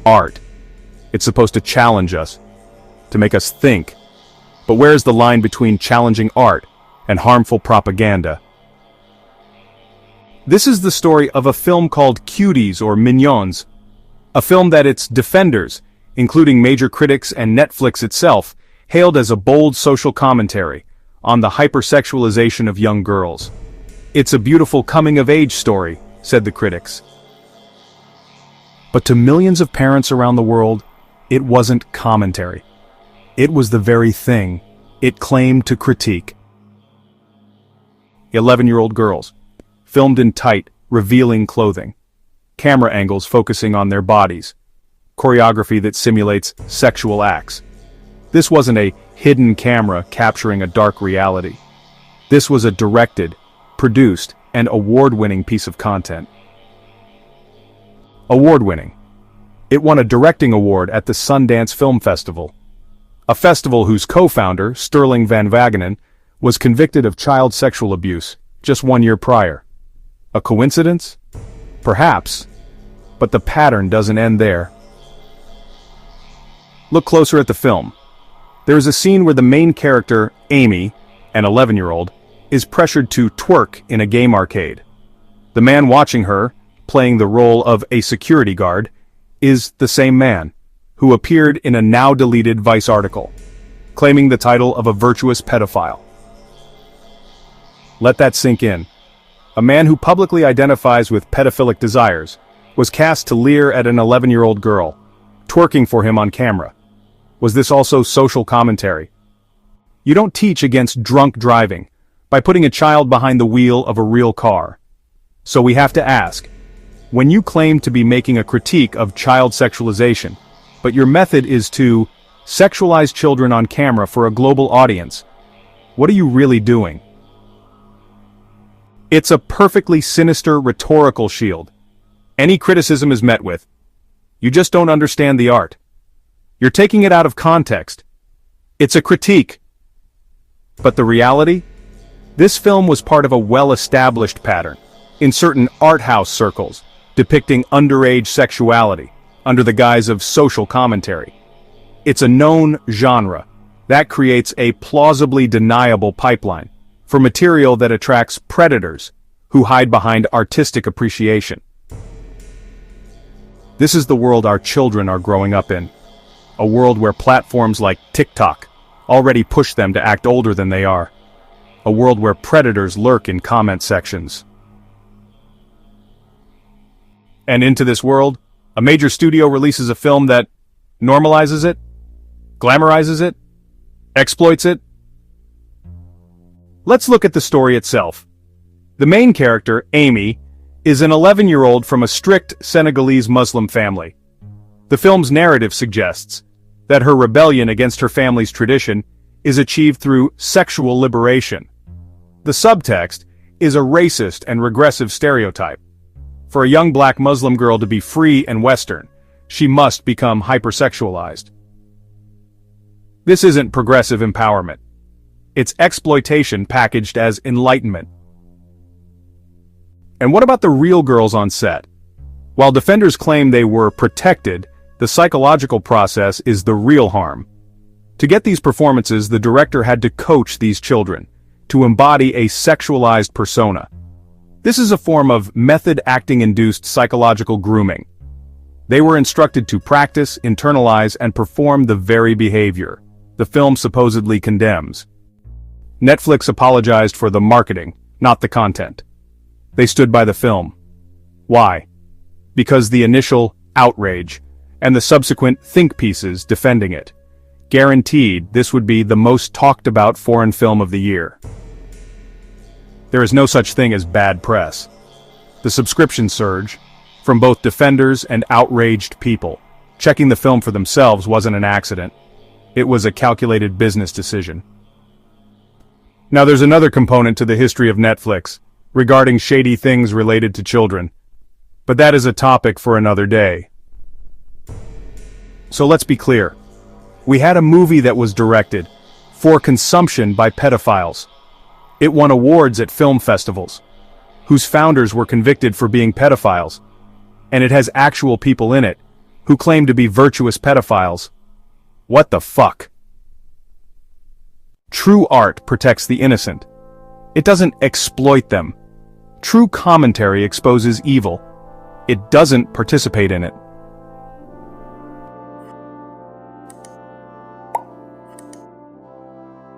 art. It's supposed to challenge us, to make us think. But where's the line between challenging art and harmful propaganda? This is the story of a film called Cuties or Mignonnes, a film that its defenders, including major critics and Netflix itself, hailed as a bold social commentary on the hypersexualization of young girls. It's a beautiful coming-of-age story, said the critics. But to millions of parents around the world, it wasn't commentary. It was the very thing it claimed to critique. 11-year-old girls, filmed in tight, revealing clothing, camera angles focusing on their bodies, choreography that simulates sexual acts. This wasn't a hidden camera capturing a dark reality. This was a directed, produced, and award-winning piece of content. Award-winning. It won a directing award at the Sundance Film Festival, a festival whose co-founder, Sterling Van Wagenen, was convicted of child sexual abuse just 1 year prior. A coincidence? Perhaps, but the pattern doesn't end there. Look closer at the film. There is a scene where the main character, Amy, an 11-year-old, is pressured to twerk in a game arcade. The man watching her, playing the role of a security guard, is the same man, who appeared in a now-deleted Vice article, claiming the title of a virtuous pedophile. Let that sink in. A man who publicly identifies with pedophilic desires was cast to leer at an 11-year-old girl, twerking for him on camera. Was this also social commentary? You don't teach against drunk driving by putting a child behind the wheel of a real car. So we have to ask, when you claim to be making a critique of child sexualization, but your method is to sexualize children on camera for a global audience, what are you really doing? It's a perfectly sinister rhetorical shield. Any criticism is met with, "You just don't understand the art. You're taking it out of context. It's a critique." But the reality? This film was part of a well-established pattern, in certain art house circles, depicting underage sexuality, under the guise of social commentary. It's a known genre. That creates a plausibly deniable pipeline for material that attracts predators who hide behind artistic appreciation. This is the world our children are growing up in. A world where platforms like TikTok already push them to act older than they are. A world where predators lurk in comment sections. And into this world, a major studio releases a film that normalizes it, glamorizes it, exploits it. Let's look at the story itself. The main character, Amy, is an 11-year-old from a strict Senegalese Muslim family. The film's narrative suggests that her rebellion against her family's tradition is achieved through sexual liberation. The subtext is a racist and regressive stereotype. For a young black Muslim girl to be free and Western, she must become hypersexualized. This isn't progressive empowerment. It's exploitation packaged as enlightenment. And what about the real girls on set? While defenders claim they were protected, the psychological process is the real harm. To get these performances, the director had to coach these children, to embody a sexualized persona. This is a form of method acting-induced psychological grooming. They were instructed to practice, internalize, and perform the very behavior the film supposedly condemns. Netflix apologized for the marketing, not the content. They stood by the film. Why? Because the initial outrage and the subsequent think pieces defending it guaranteed this would be the most talked about foreign film of the year. There is no such thing as bad press. The subscription surge, from both defenders and outraged people, checking the film for themselves wasn't an accident. It was a calculated business decision. Now there's another component to the history of Netflix, regarding shady things related to children. But that is a topic for another day. So let's be clear. We had a movie that was directed for consumption by pedophiles. It won awards at film festivals, whose founders were convicted for being pedophiles, and it has actual people in it who claim to be virtuous pedophiles. What the fuck? True art protects the innocent. It doesn't exploit them. True commentary exposes evil. It doesn't participate in it.